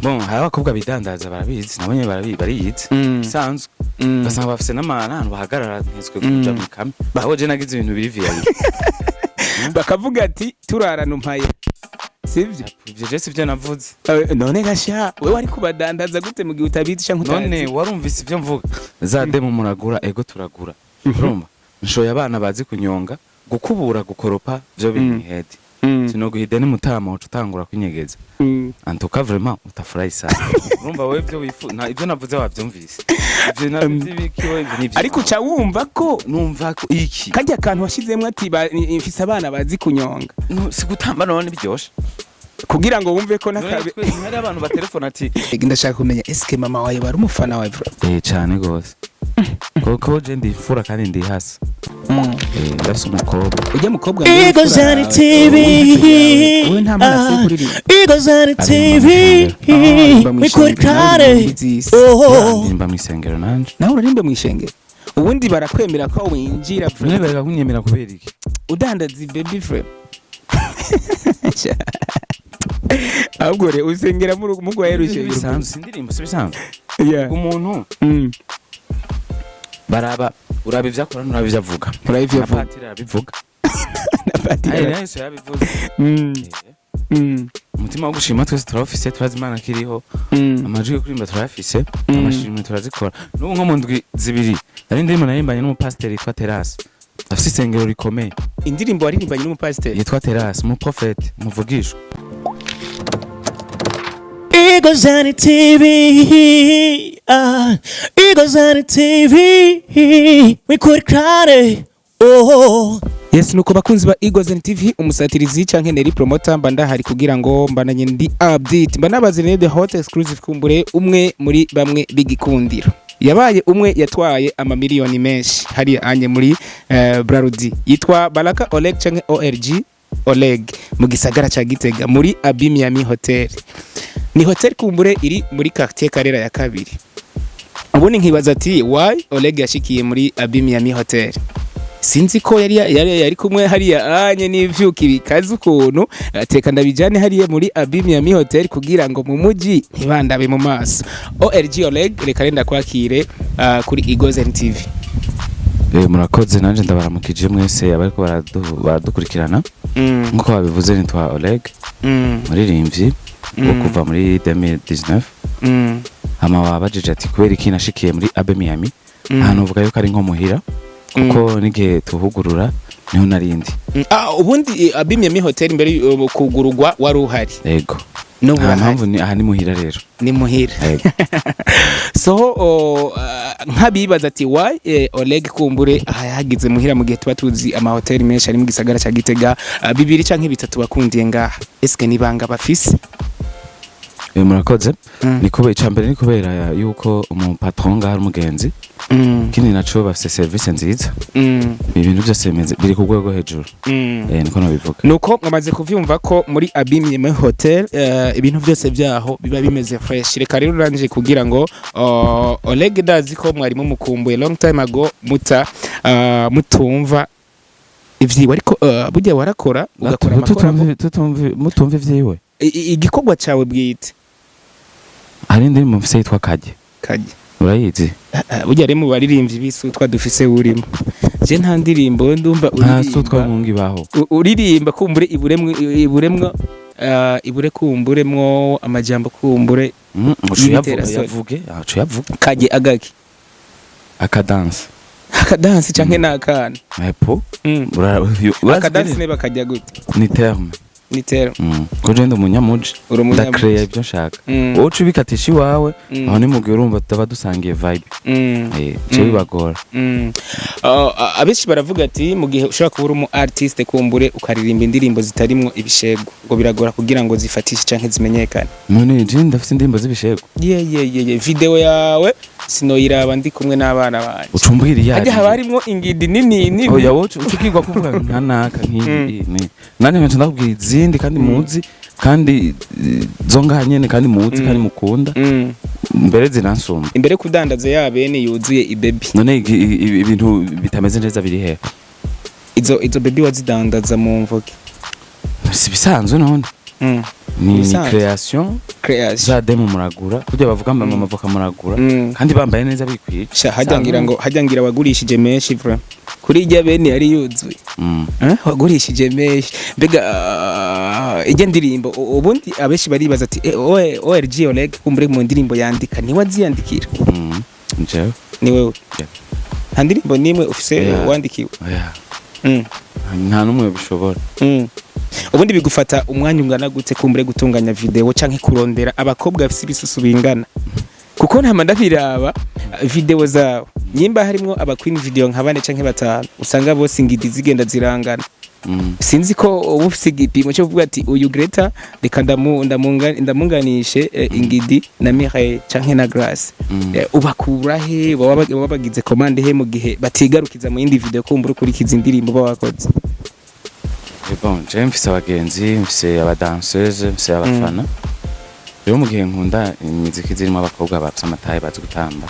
bon hari abakobwa bidandaza barabizi nabonye bariyizi bisanzwe basanga bafise n'ahantu bahagarara ntizwe kuja mu kame aho je nagize ibintu biri VIP bakavuga ati turarana umpaye sivyo ivyo je sivyo navuze none gasha wewe ari kubadandaza gute mu gihe utabizi canke utazi none warumvise ivyo mvuga za demo muragura ego turagura urumva nshoye abana bazi kunyonga gukubura gukoropa vyo binihedi sinoguhide ni mutama utangura kwinyegeza antuka vraiment utafurahi sana urumva wewe byo ivyo navuze wavyumvise ivyo navyibikiwe ivyo ariko cha wumva ko numva ko iki kajya kantu washizemwe ati mfise abana bazi kunyonga sigutamba none biryoshe kugira ngo wumve ko nakabe hari abantu ba telefone ati ndashaka kumenya eske mama wawe bari umufana wawe cyane gose koko je ndifura kandi ndi hasi ndafise umukobwa ujya mukobwa Igozani TV we nta mana se kuri Igozani TV mikurikare nimba mwisengero nanje nawe uririmbe mwishengero ubundi barakwemera ko winjira ne bareka kunyemera kubera iki udandaza baby frame ahubwo re usengera mugwa yerushe bisanzwe sindirimbo sibisanzwe umuntu baraba uraba ivyakora nuraba ivyavuga urabivyavuga bivuga nayo so yabivuze umutima wo gushima twese turafise turazimana kiriho amajwi yo kurimba turafise amashimwe turazikora n'ubu nko mu ndwi zibiri ari ndimo narimbanye n'umupasiteri yitwa Terasi afise isengero rikomeye indirimbo waririmbanye n'umupasiteri yitwa Terasi mu profete muvugishwa Igozani TV Igozani TV mikurikare yes nuko bakunzi ba Igozani TV umusatirizi canke neri promoter mbanda hari kugira ngo mbananye ndi update mbanabazine the hot exclusive kumbure umwe muri bamwe bigikundiro yabaye umwe yatwaye amamiliyoni menshi hari anye muri Brarudi yitwa Baraka Oleg canke ORG Oleg mu gisagara ca Gitega muri Abimiami Hotel ni hotel kumbure iri muri quartier Karera ya kabiri ubundi nkibaza ati why Oleg yashikiye muri Abimiami Hotel sinzi ko yari kumwe hariya anye n'ivyuki bikaze ukuntu ateka ndabijane hariya muri Abimiami Hotel kugira ngo mu muji ntibandabe mu maso ORG Oleg reka renda kwakire kuri Igozani TV murakoze nanje ndabaramukije mwese abariko baradukurikirana nkuko babivuze nitwa Oleg muririmbyi wo kuva muri 2019 hama wabajije ati kubera iki nashikiye muri Abimiami ahantu uvuga yuko ari nko muhira kuko nige tuhugurura niho narindi ubundi Abimiami Hotel imbere kugurugwa wari uhari yego no mpamvu ni aha ni muhira rero ni muhira so nkabibaza ati why Oleg kumbure hagize muhira mu gihe tuba tuzi ama hotel menshi ari mu gisagara ca Gitega bibiri canke bitatu bakundiye ngaha eske nibanga bafise murakoze niko icambere ni kubera yuko umu patron ngaha umugenzi kindi naco bafise service nziza ibintu byose biri ku rwego hejuru niko nabivuga nuko mwamaze kuvyumva ko muri Abimiami Hotel ibintu byose byaho biba bimeze fresh reka rero ranje kugira ngo Oleg dazi ko mwari mu mukumbuye long time ago mutumva ivyiwe ariko burya warakora ugakora amakora mutumva ivyiwe igikorwa cawe bwite ari ndi mu mfise yitwa Kaje urayizi burya rero mu baririmbyi bisu twadufise urimo je nta ndirimbo ndumva uririmba mungi baho uririmba kumbure ibure kumburemwo amajambo kumbure yavuge Kaje agaki akadanse canke nakana epo akadanse ne bakajya gute ni terme koje ndo munyamuji ndakreya ibyo nshaka wowe ubikatisha iwawe aho ni mugihe urumva tutaba dusangiye vibe cyo bibagora abenshi baravuga ati mu gihe ushaka kuba umu artiste kumbure ukaririmba indirimbo zitarimwo ibishego ngo biragora kugira ngo zifatishe canke zimenyekane none je ndafite indirimbo z'ibishego video yawe sinoyiraba ndi kumwe n'abana banje ucumbwira yaje ajya habarimwo ingidi nini oya wowe ucukigwa kuvuga nkanaka nk'iyi nanje nje ndakubwira izindi kandi muzi kandi zonga nyene kandi muzi kandi mukunda mbere zinansumba imbere kudandaza yabene yuzuye ibaby none ibintu bitameze neza biri he izo baby wazidandaza mu mvuge si bisanzwe none ni Bisanzwe. création creation za demo muragura kujya bavuga ngo amavoka muragura kandi bambaye neza bikwije sha hajyangira wagurishije menshi bro kuri ijya bene yari yuzuye wagurishije menshi mbega ijya ndirimbo ubundi abeshi baribaza ati ORG Oleg kumbure mu ndirimbo yandika ni waziyandikira njewe ni wewe nta ndirimbo nimwe ufise wandikiwe nta numwe bishobora ubundi bigufata umwanya ungana gute kumbure gutunganya video canke kurondera abakobwa bafise ibisusu bingana kuko nta mandabiraba video zabo nyimba harimo aba queen video nka 4 canke 5 usanga bose ingidi zigenda zirangana sinzi ko ubu ufise igipimo cyo kuvuga ati uyu Greta reka ndamunganishe ingidi na Mireille canke na Grace ubakura he bagize commande he mu gihe batigarukiza mu yindi video kumbura ukurikiza indirimbo bawakoze. Bon, je mfise abagenzi, mfise abadanseuse, mfise abafana. Rero mu gihe nkunda imiziki zirimo abakobwa bafite amataye bazi gutamba.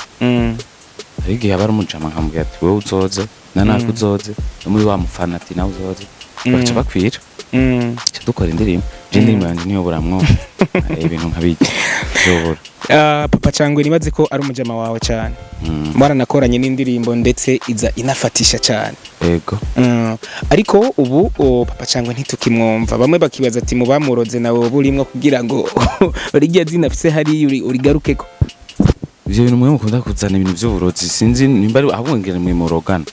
Hari igihe abari umujama nkambwira ati wowe uzoze, nanaka uzoze, muri wa mufana ati nawe uzoze. Baca bakwira. Dukora indirimbo. Indirimbo yanjye niyo buramwo. Ibintu nkabiki. Yobora. Papa Cangwe nibaze ko ari umujama wawe cyane. Maranakoranye n'indirimbo ndetse iza inafatisha cyane. Yego. Ariko ubu Papa Cangwe ntitukimwumva. Bamwe bakibaza ati mu bamuroze nawe burimwo kugira ngo rigiye zinafise hari urigarukeko. Ivyo bintu mwe mukunda kuzana ibintu by'uburozi sinzi nimba ari ahubwo mwe murogana.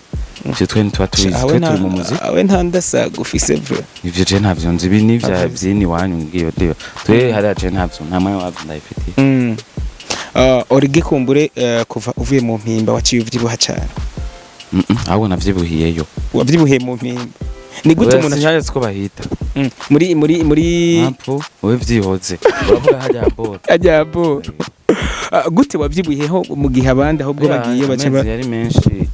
Ivyo twe ntitwatubizi twe turi mu muziki. Awe ntandasa gufise bro. Ivyo je ntavyo nzi ibi nivya byini wanyu ngiyo ndiyo. Twe hari aje ntavyo nta mwe wavyo ndayifitiye. Orige kumbure kuva uvuye mu mpimba waciye uvyibuha cyane. Ahubwo navyibuhiyeyo. Wavyibuhiye mu mpimba. Ni gute umuntu ashaje ko bahita. Muri Ampo wowe vyihoze. Uravuga hajya bora. Gute wavyibuhiyeho mu gihe abandi ahubwo bagiye baca yari menshi.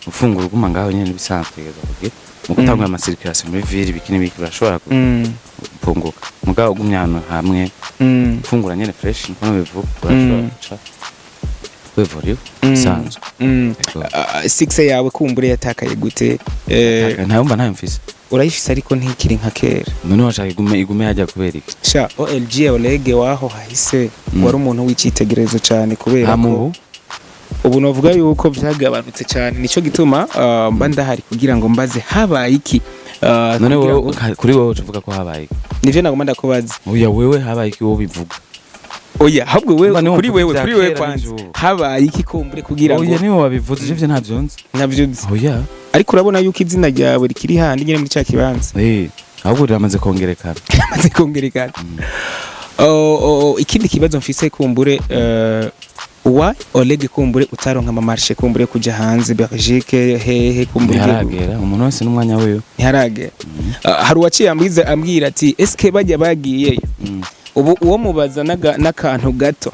Ufungura uguma ngaho nyene bisanzwe kugira mu gutanga amasirikirasi muri ville bikini biki urashobora gupunguka. Mugabo ugumyano hamwe. Ufungura nyene fresh nko bivuga urashobora guca. Wevorio sanzo. 6 yawe kumbure yatakaye gute? Ntayumva ntayo mfise. Urayifise ariko ntikiri nka kera. None washaka igume yajya kuberika. Sha OLG Oleg waho hahise wari umuntu w'icitegerezo cyane kubera ko ubu novuga yuko byagabanutse cyane nico gituma mba ndahari kugira ngo mbaze habaye iki. None wowe kuri wowe uvuga ko habaye iki? Nivyo nagomba ndakubaza. Oya wewe habaye iki wowe bivuga? Oya ahubwo wewe kuri wewe kwanza habaye iki kumbure kugira ngo. Oya niwe wabivuze ivyo ntavyo nzi. Navyo nzi. Oya ariko urabona yuko izina ryawe rikiri handi nyine muri cya kibanza. Ahubwo riramaze kongerekana. Ramaze kongerekana. Ikindi kibazo mfise kumbure uwa Oleg kumbure utaronka amamarche kumbure kuja hanze Belgique hehe kumbure haragera umuntu wese n'umwanya wewe ntiharagera. Hari uwaciye ambwira ati eske bajya bagiyeyo ubu uwo mubaza n'akantu gato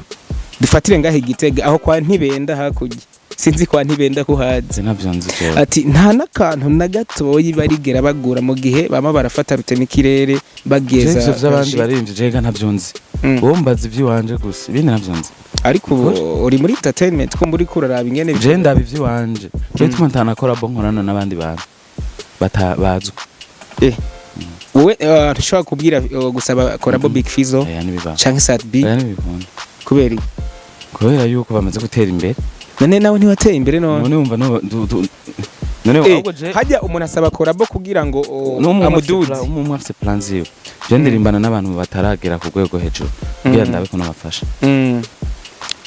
dufatire ngahe Gitega aho kwa ntibenda hakujya sinzi kwa ntibenda kuhaze navyo nzi cyo ati nta nakantu na gatoyi barigera bagura mu gihe bama barafata rutemikirere bageza ivyo vy'abandi barimvye jega ntavyo nzi bombaza ivy'iwanje gusa ibindi navyo nzi ariko uri muri entertainment ko muri kuraraba ingene je ndaba ivy'iwanje je tuma ntanakora bo nkorana n'abandi bantu batabazwe wowe tushaka kubwira gusaba korabo Big Fizzo canke Sat B kubera yuko bamaze gutera imbere none nawe ntiwateye imbere none wumva none ahubwo je hajya umuntu asaba korabo kugira ngo amuduze umwe afite plan ziwe je ndirimbana n'abantu bataragera ku rwego hejuru kugira ndabe ko nabafasha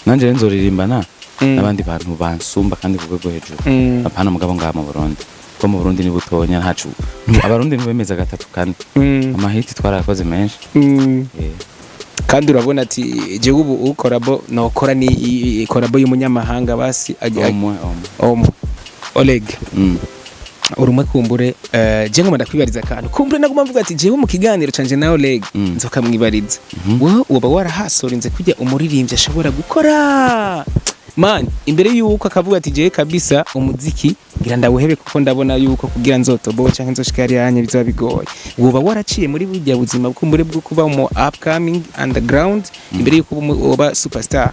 nanje nzoririmbana n'abandi bantu bansumba kandi ku rwego hejuru apana mugabo ngaha mu Burundi ko mu Burundi ni butonya ntacu abarundi ntibemeza gatatu kandi amahiti twarakoze menshi kandi urabona ati je ubu ukorabo nokora ni korabo y'umunyamahanga basi Oleg urumwe kumbure je ngoma ndakwibariza kandi kumbure naguma mvuga ati je mu kiganiro canje na Oleg nzoka mwibariza wowe uba warahasorinze kujya umuririmbyi ashobora gukora man imbere yuko akavuga ati je kabisa umuziki ngira ndawuhebe kuko ndabona yuko kugira nzotobo canke nzoshikari yanye bizaba bigoye woba waraciye muri burya buzima bw'umbure bwo kuba mu upcoming underground imbere yuko uba superstar.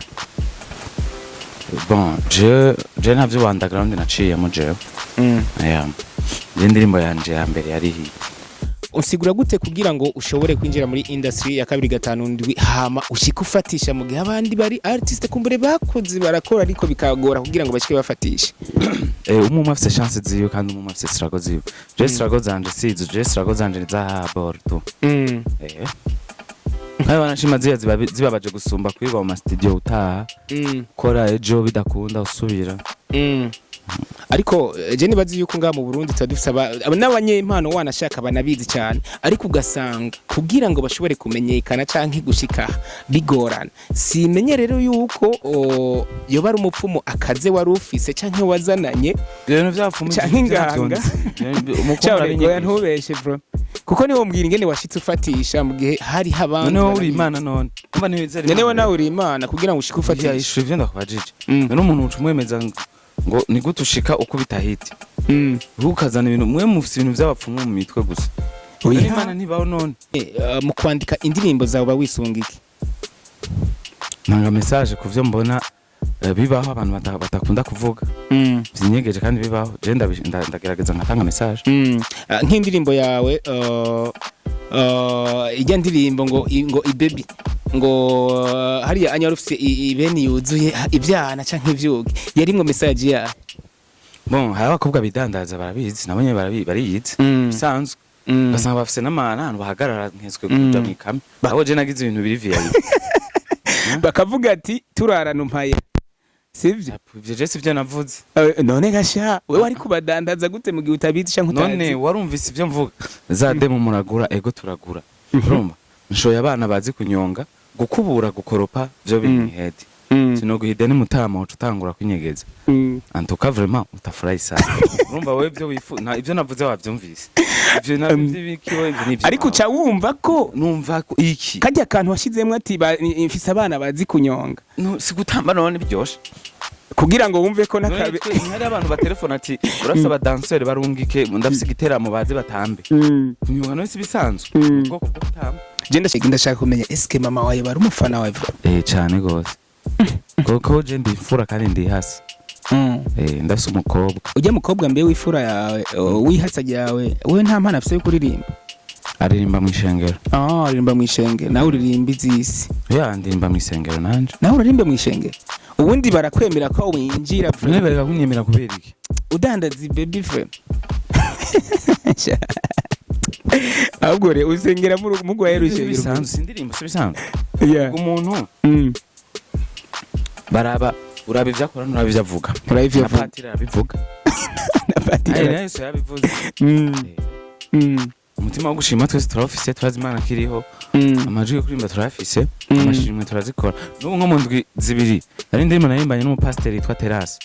Bon je navyo underground naciye mu jewe je ndirimbo yanje ya mbere yari usigura gute kugira ngo ushobore kwinjira muri industry ya 257 hama ushika ufatisha mu gihe abandi bari artiste kumbure bakoze barakora ariko bikagora kugira ngo bashike bafatisha umwe afite chance ziyo kandi umwe afite struggle ziyo je struggle zanje sizo je struggle zanje za borto Hai wanashima zibabaje gusumba kwiga mu studio utaha kora ejo bidakunda usubira ariko je nibazi yuko nga mu Burundi tadufisa n'abanyempano wanashaka banabizi cyane ariko ugasanga kugira ngo bashobore kumenyekana canke gushika bigorana simenye rero yuko yoba ari umupfumo akaze wari ufise canke wazananye ibintu byapfumu canke inganga umukobwa ntubeshe bro kuko niwo mbwira ingene washitse ufatisha mu gihe hari habandi none uri imana none umva niwizere none nawe uri imana kugira ngo ushike ufatisha isho ivyo ndakwajije none umuntu ucumwemeza ngo ni gute ushika uko bitahiti ukazana ibintu mwe mufite ibintu by'abapfumu mu mitwe gusa imana ntibaho none mu kwandika indirimbo zawe bawisunga iki nanga message ku byo mbona bibaho abantu batakunda kuvuga byinyegeje kandi bibaho je ndagerageza ngatanga message nk'indirimbo yawe ijya ndirimbo ngo ibaby ngo hariya anya rufise ibeni yuzuye ibyana canke ivyuge yarimwe message ya bon hari abakobwa bidandaza barabizi nabonye bariyizi bisanzwe basanga bafise n'amana ahantu bahagarara nkeswe kuja mu ikame aho je nagize ibintu biri via bakavuga ati turarana umpaye sivyo je sivyo navuze none gasha we wari kubadandaza gute mu gihe utabizi canke utazi none warumvise ivyo mvuga za demo muragura ego turagura urumva nshoye abana bazi kunyonga gukubura gukoropa byo binihedi sino guhide ni mutama utangura kwinyegeza antuka vraiment utafurahi sana urumva wewe byo ivyo navuze wavyumvise ivyo nabyibikiwe n'ivyo ariko uca wumva ko numva ko iki kajya akantu washizemo ati mfise abana bazi kunyonga no sigutamba none byoshe kugira ngo wumve ko nakabe hari abantu ba telefone ati urafise abadanseri barungike ndafise igiteramo bazi batambe kunyonga no si bisanzwe ubwoko bwo gutamba je ndashaka kumenya eske mama wawe bari umufana wawe cyane gose koko je ndi imfura kandi ndi hasi ndafise umukobwa ujya mukobwa mbe wifura yawe wihasa yawe wewe nta mpana afise yo kuririmba aririmba mu ishengero aririmba mu ishengero nawe uririmba izisi ndirimba mu ishengero nanje nawe uririmba mu ishengero ubundi barakwemera ko winjira none bari kunyemera kubera iki udandaza baby frame ahubwo re usengera mu gwaherushe bisanzwe sindirimba bisanzwe umuntu baraba uraba ivyakora nuraba ivyavuga patira bivuga na patira nayo yabivuze umutima wo gushima twese turafise turazimana kiriho amajwi yo kurimba turafise amashimwe turazikora n'ubu nko mu ndwi zibiri ari indirimbo narimbanye n'umupasiteri yitwa Terasi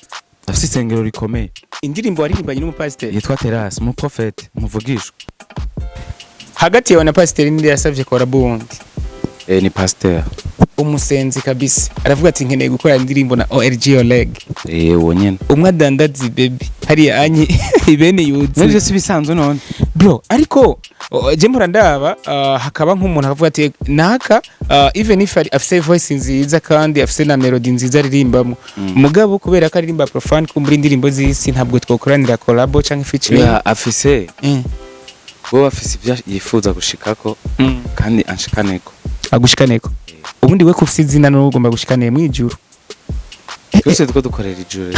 afise isengero rikomeye indirimbo waririmbanye n'umupasiteri yitwa Terasi mu prophet muvugishwa hagati yawe na pasiteri ninde yasavye kora bundi ni pasteur umusenzi kabisa aravuga ati nkeneye gukora indirimbo na ORG Oleg wonyene umwe adandaza baby hari anyi ibene yuzi nje si bisanzwe none bro ariko je mpora ndaba hakaba nk'umuntu akavuga ati naka even if afise voice nziza kandi afise na melody nziza aririmbamo mugabo kubera ko aririmba profane kumbura indirimbo z'isi ntabwo twokoranira collab canke featuring afise bo afise ibyo yifuza gushikako kandi anshikaneko agushikaneko ubundi we kufise izina no ugomba gushikaniye mu ijuru twese tuko dukorera ijuru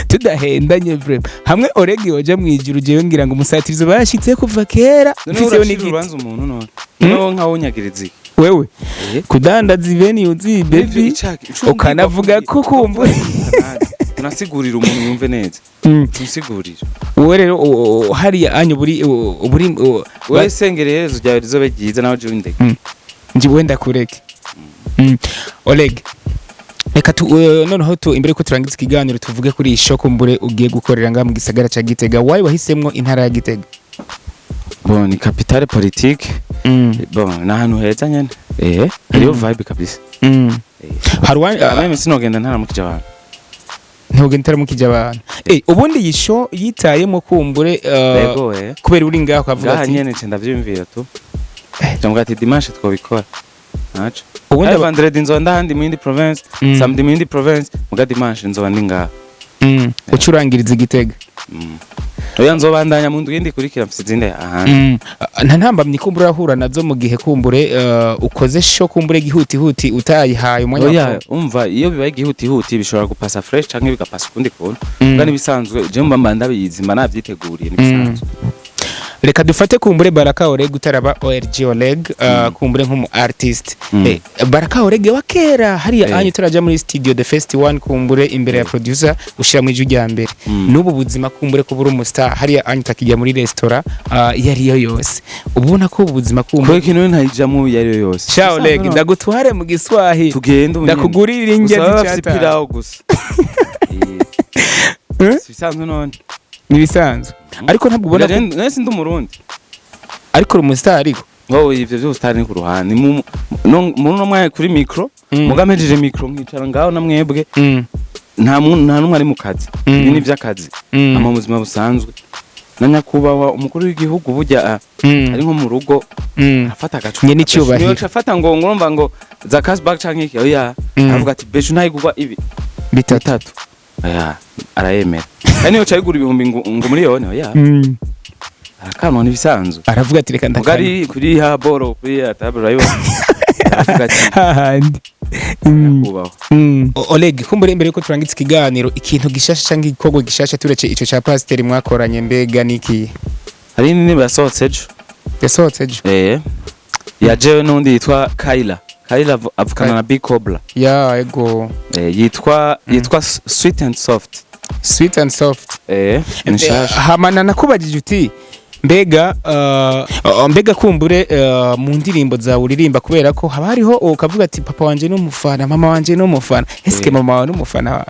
tudahendanye vrema hamwe oregi oja mu ijuru je ngira ngo umusatirizo bashitse kuva kera mfise n'igiti ubanza umuntu none no nkawo nyagiriza wewe kudandaza ibeni yuzi baby ukanavuga ko kumbura tunasigurira umuntu yumve neza tusigurira wowe rero hariya anyu buri wewe sengereye ryawe rizobe ryiza nawe je windeke nji wenda kureke Oleg reka noneho imbere ko turangiza ikiganiro tuvuge kuri ishoko mbure ugiye gukorera nga mu gisagara ca Gitega wayi wahisemwo intara ya Gitega bon ni capitale politique bon na hanu heza nyene hariyo vibe kabisa harwani meme sinogenda ntaramukije abantu ntugenda ntaramukije abantu ubundi yisho yitayemo kumbure kubera uri ngaho kavuga ati nyene ndavyumvira tu cyangwa ati dimanche twobikora naco ubundi vendredi nzonda handi mu indi province samedi mu indi province muga dimanche nzoba ndi ngaho ucurangiriza Igitega oya nzobandanya mu ndwi ndikurikira mfite izindi ahandi nta ntambamye kumbura urahura nazo mu gihe kumbure ukoze show kumbure gihutihuti utayihaye umwanya oya umva iyo bibaye gihutihuti bishobora gupasa fresh canke bigapasa ukundi kuntu kandi bisanzwe je mba ndabizi mba navyiteguriye nibisanzwe reka dufate kumbure Baraka Oleg utaraba ORG Oleg kumbure nk'umu artist Baraka Oleg wa kera hariya anyu turaja muri studio the first one kumbure imbere ya producer ushira mu ijwi rya mbere n'ubu buzima kumbure kubura umustar hariya anyu takijya muri restaurant yariyo yose ubona ko ubuzima kumbure ikintu ntajamo yariyo yose sha Oleg ndagutware mu Giswahi tugende ndakugurira ingezi cyata gusa bisanzwe none nibisanzwe ariko ntabwo ubona nese ndi umurundi ariko uri umustar ariko wowe ivyo byo star ni ku ruhande mu no mwaye kuri micro mugamejeje micro nkicara ngaho na mwebwe nta numwe ari mu kazi ibi ni vy'akazi ama muzima busanzwe na nyakubawa umukuru w'igihugu burya ari nko mu rugo afata agacu nye n'icyubahiro afata ngo ngomba ngo za cashback canke iki oya avuga ati bejo ntayigurwa ibi bitatu oya arayemera kandi yo cyayigura ibihumbi ngo muri yone oya arakanwa nibisanzwe aravuga ati reka ndakari mugari kuri ha boro kuri table rayo aravuga ati hahandi kubaho Oleg kumbure imbere ko turangitse ikiganiro ikintu gishasha cyangwa igikorwa gishasha turece ico cha pasteur mwakoranye mbega niki hari nini basohotse ejo yasohotse ejo yajewe n'undi yitwa Kaila avukana na Big Cobra ya ego yitwa Sweet and Soft hamana nakubajije uti mbega kumbure mu ndirimbo zawe uririmba kubera ko haba hariho ukavuga ati papa wanje n'umufana mama wanje n'umufana eske mama wawe n'umufana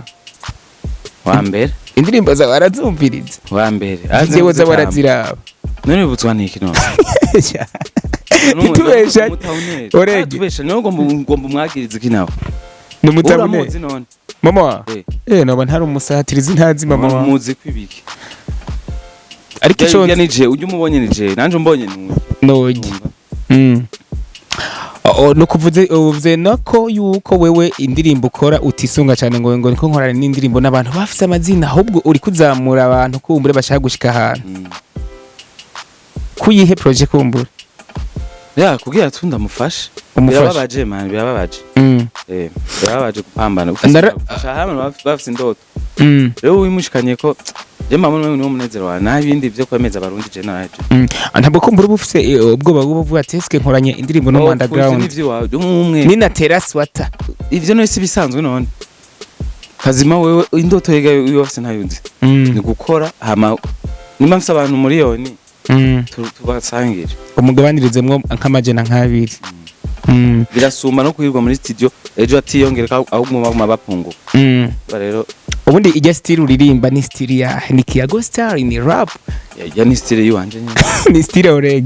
wa mbere indirimbo zawe arazumviriza wa mbere jewe zawe araziraba none butswa niki no tubesha orege tubesha no ngomba mwagiriza kinawe n'umutabune mama noba ntari umusatirizi ntazi mama wawe muzi kwibiki ariko ico nije ujye umubonye nije nanje mbonye nogi no kuvuze nako yuko wewe indirimbo ukora utisunga cyane ngo niko nkorana n'indirimbo n'abantu bafite amazina ahubwo uri kuzamura abantu kumbure bashaka gushika ahantu kuyihe project kumbure ya kugira tunda mufashe birababaje man birababaje birababaje kupambana ufasha hamwe bafite indoto rero wimushikanye ko Jema mwe ni umunezero wa na ibindi byo kwemeza abarundi generate ntabwo kumbura ubufise ubwoba bw'uvuga ati eske nkoranye indirimbo no underground ni na terrace water ivyo no isi bisanzwe none kazima wewe indoto yega yose ntayunzi ni gukora hama nimba mfise abantu miliyoni tubasangira umugabanirizemwo nk'amajana nk'abiri birasuma no kuhirwa muri studio ejo atiyongereka ahubwo mu bapungu rero ubundi ijya style uririmba ni style ya ni Kiago style ni rap ya ni style yuanje ni style Oleg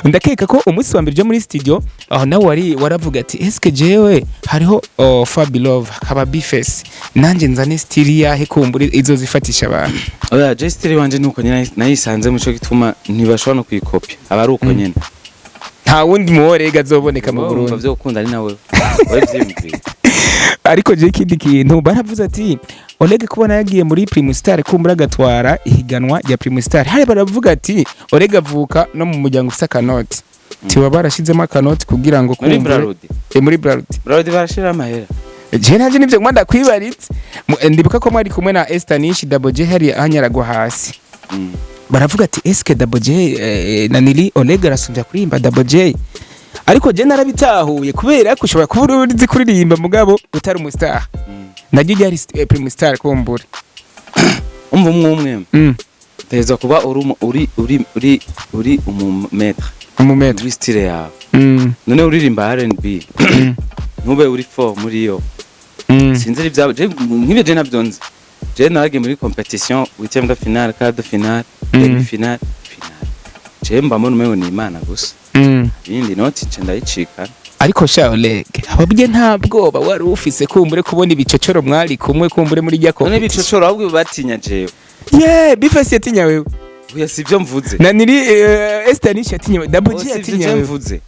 ndakeka ko umunsi wa mbere je muri studio aho nawe waravuga ati eske jewe hariho Fabi Love kaba Bface nanje nzane style yahe kumbure izo zifatisha abantu oya je style yuanje nuko nayisanze muco gituma ntibashobora no kwikopya aba ari uko nyene nta wundi muworega azoboneka mu Burundi bavyo gukunda ari nawe wavyimvira ariko je kindi kintu baravuze ati Oleg kubona yagiye muri Primustar kumbura gatwara ihiganwa rya Primustar hari baravuga ati Oleg avuka no mu muryango ufite akanoti tiwa barashizemo akanoti kugira ngo muri Brarudi barashira amahera je naje nivyo ngwanda kwibaritse ndibuka ko mwari kumwe na Estanish Double J hari ahanyaragwa hasi baravuga ati eske Double J nanili Oleg arasumbya kurimba Double J ariko je narabitahuye kubera ko ushobora kuba uri kuririmba mugabo utari umustar najye yari Primustar kumbura umva umwe teza kuba uri umumetre wistire yawe none uririmba R&B ntube uri for muri yo sinzi ibyawe nk'ibyo je nabyonze je naragiye muri competition 8e de finale quart de finale demi finale je mbamo numewe ni Imana gusa ibindi noti ndayicika ariko sha Oleg ababye nta bwoba wari ufise kumbure kubona ibicocoro mwari kumwe kumbure muri jya none ibicocoro ahubwo batinya jewe Bface yatinya wewe uya sivyo mvuze na niri Estanish yatinya Double J yatinya wewe mvuze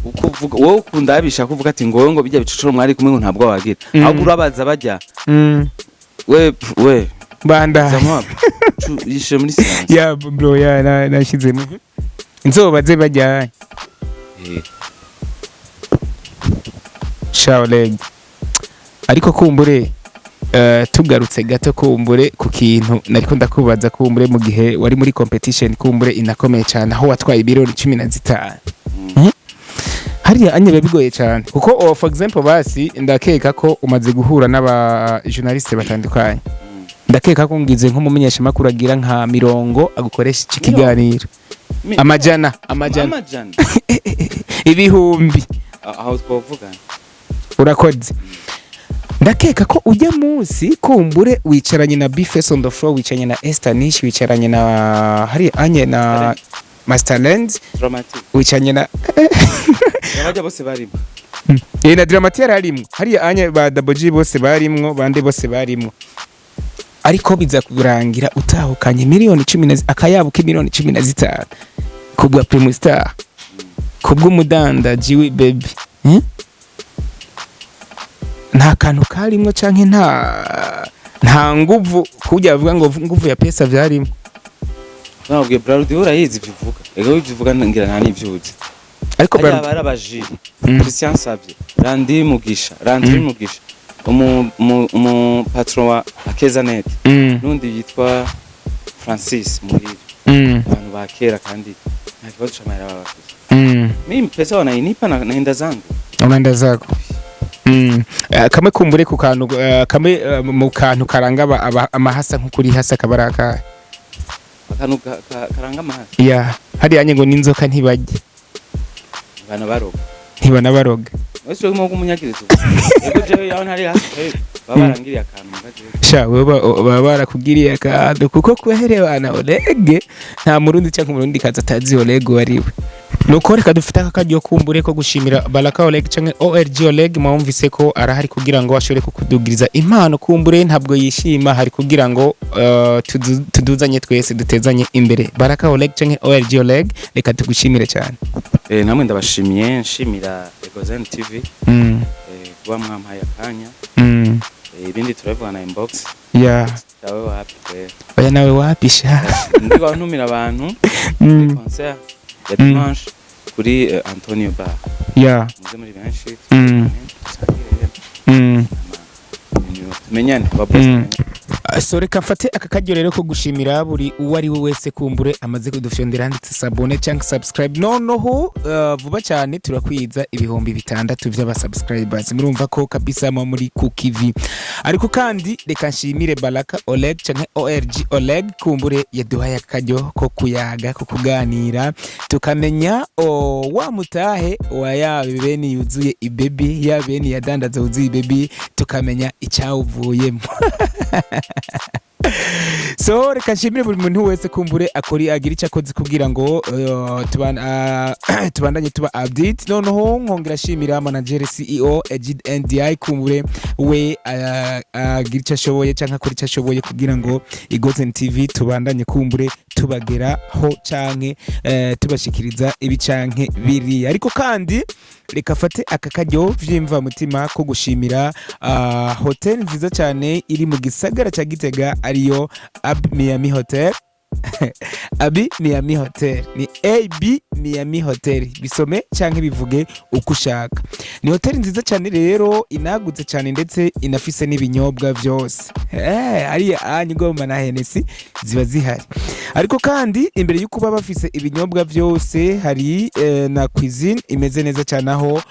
ukuvuga wowe ukunda abisha kuvuga ati ngo ngo bijya bicocoro mwari kumwe ngo ntabwo wagira ahubwo urabaza bajya we banda Zama yishe muri silence. ya bro ya nashizemo inzoba ze bajyanye Shaoleg ariko kumbure tugarutse gato kumbure ku kintu nariko ndakubaza kumbure mu gihe wari muri competition kumbure inakomeye cyane aho watwaye ibirori 15 hariya anye bigoye cyane kuko for example basi ndakeka ko umaze guhura n'aba journaliste batandukanye ndakeka ko ngize nk'umumenyesha makuru agira nka mirongo agukoresha iki kiganiro amajana ibihumbi aho twavugana urakoze ndakeka ko ujya munsi kumbure wicaranye na Bface on the floor wicaranye na Estanish wicaranye na hari anye na Masterland dramatic wicaranye na abajya bose barimo na dramatic yararimo hari anye ba Double bose barimwo bande bose barimwo ariko biza kurangira utahukanye miliyoni 10 akayabo k'imiliyoni 15 kubwa Prime Star kubwo mudanda Yiwe baby nta kantu karimwo canke nta nguvu kujya bavuga ngo nguvu ya pesa vyarimo nabwiye Braludi urayizi bivuga ego bivuga ngira nta nivyuzi ariko barabaji Christian Savye Randi Mugisha umu patron wa Akezanet nundi yitwa Francis Muriro abantu bakera kandi nta kibazo cyamara babafite mimi pesa wanainipa na naenda zangu unaenda zako kame kumbure ku kantu kame mu kantu karanga amahasa nk'ukuri hasa kabaraka akantu karanga amahasa ya hari anye ngo ninzoka ntibajye ntibana baroga wese urimo kumunyagiriza ego je yaho ntari hasi babarangiriye akantu ngaje sha baba barakugiriye akantu kuko kuherebana Oleg nta murundi cyangwa umurundi kaza atazi Oleg wariwe nuko reka dufite akajyo kumbure ko gushimira Baraka Oleg canke ORG Oleg mwumvise ko arahari kugira ngo ashobore kukudugiriza impano kumbure ntabwo yishima hari kugira ngo tuduzanye twese dutezanye imbere Baraka Oleg canke ORG Oleg reka tugushimire cyane namwe ndabashimiye nshimira Egozen TV kuba mwampaye akanya ibindi turabivana inbox yawe wapi oya nawe wapisha ndigo ntumira abantu muri concert ya dimanche kuri Antonio Bar muze muri benshi menyane baboss so reka mfate aka kajyo rero ko gushimira buri uwari we wese kumbure amaze kudufyondera handitse sabone cyangwa subscribe noneho vuba cyane turakwiza ibihumbi 6 by'abasubscribers murumva ko kabisa muri kukivi ariko kandi reka nshimire Baraka Oleg cyangwa ORG Oleg kumbure yaduhaye akajyo ko kuyaga ko kuganira tukamenya wa mutahe wa yabeni yuzuye ibebi yabeni yadandaza uzuye ibebi tukamenya icyawuvuyemo so reka nshimire buri muntu wese kumbure akori agira icyo akoze kugira ngo tubandanye tuba update noneho nkongera shimira manager CEO Egid NDI kumbure we agira icyo ashoboye cyangwa akora icyo ashoboye kugira ngo Igozen TV tubandanye kumbure tubageraho canke tubashikiriza ibicanke biri ariko kandi reka fate aka kajyo vyimva mutima ko gushimira hotel nziza cyane iri mu gisagara cya Gitega ariyo Ab Miami Hotel Abi Miami Hotel ni AB Miami Hotel bisome cyangwa bivuge uko ushaka ni hotel nziza cyane rero inagutse cyane ndetse inafise n'ibinyobwa byose ari anyigoma na Hennessy ziba zihari ariko kandi imbere y'uko baba bafise ibinyobwa byose hari na cuisine imeze neza cyane aho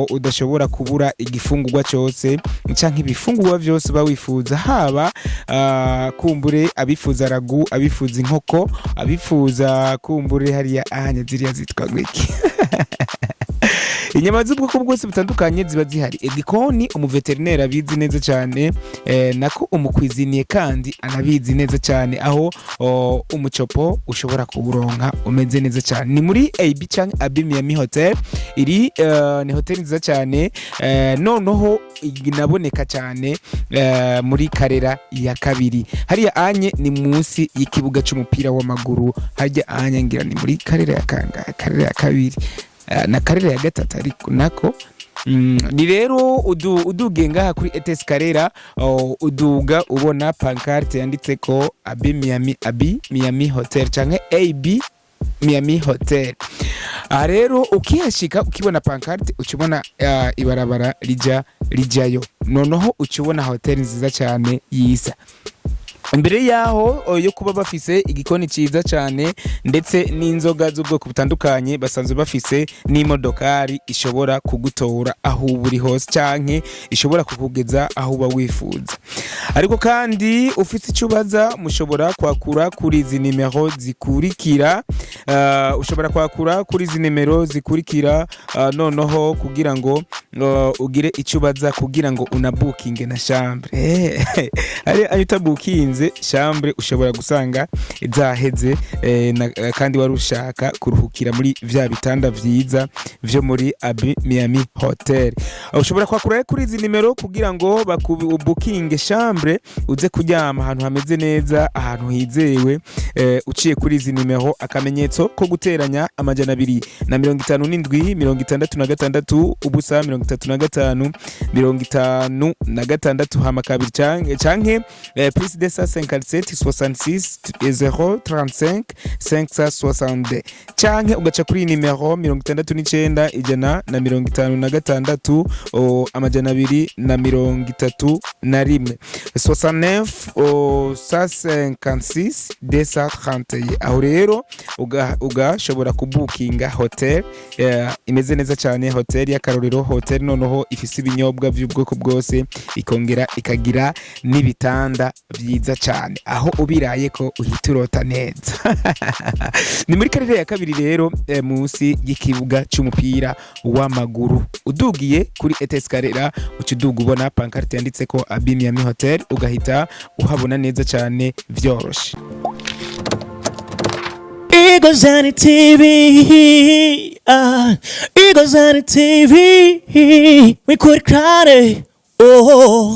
udashobora kubura igifungurwa cyose cyangwa ibifungurwa byose bawifuza haba kumbure abifuza ragu abifuza inkoko abifuza kumbure hariya ahanya ziriya zitwa gweki inyama z'ubwoko bwose butandukanye ziba zihari igikoni umuveterineri abizi neza cyane nako umukwiziniye kandi anabizi neza cyane aho umucopo ushobora kuburonka umeze neza cyane ni muri AB cyangwa Abi Miami Hotel iri ni hotel nziza cyane noneho inaboneka cyane muri karera ya kabiri hariya anye ni munsi y'ikibuga cy'umupira w'amaguru harya anye ngira ni muri karera ya kabiri na karera ya gatatu ariko nako ni rero uduge ngaha kuri ETS Karera uduga ubona pancarte yanditse ko Abi Miami Hotel canke AB Miami Hotel. Rero ukihashika ukibona pancarte ukibona ibarabara rijayo noneho ukibona hotel nziza cyane yisa. Imbere yaho yo kuba bafise igikoni ciza cyane ndetse n'inzoga z'ubwoko butandukanye, basanzwe bafise n'imodokari ishobora kugutora aho uri hose canke ishobora kukugeza aho uba wifuza. Ariko kandi ufite icubaza mushobora kwakura kuri izi nimero zikurikira, ushobora kwakura kuri izi nimero zikurikira noneho kugira ngo ugire icubaza kugira ngo unabukinge na chambre. Ari ayita bukinze chambre ushobora gusanga zaheze kandi wari ushaka kuruhukira muri vya bitanda vyiza vyo muri Abi Miami Hotel. Ushobora kwakura kuri izi nimero kugira ngo bakubukinge chambre uze kuryama ahantu hameze neza, ahantu hizewe, uciye kuri izi nimero akamenyetso ko guteranya amajana 257 66 ubusa 35 56 hama kabiri canke plus de 57 66 035 562 canke ugaca kuri nimero 69 ijana na 56 amajana 231 69 156 231. aho rero ugashobora kubukinga hotel imeze neza cyane, hotel y'akarorero, hotel noneho ifise ibinyobwa by'ubwoko bwose, ikongera ikagira n'ibitanda byiza cyane aho ubiraye ko uhita urota neza. Ni muri karere ya kabiri rero munsi y'ikibuga cy'umupira w'amaguru, udugiye kuri ETS Karera ucuduga ubona pancarte yanditse ko Abi Miami Hotel, ugahita uhabona neza cyane vyoroshe. Igozani TV, Igozani TV, we could cry, oh,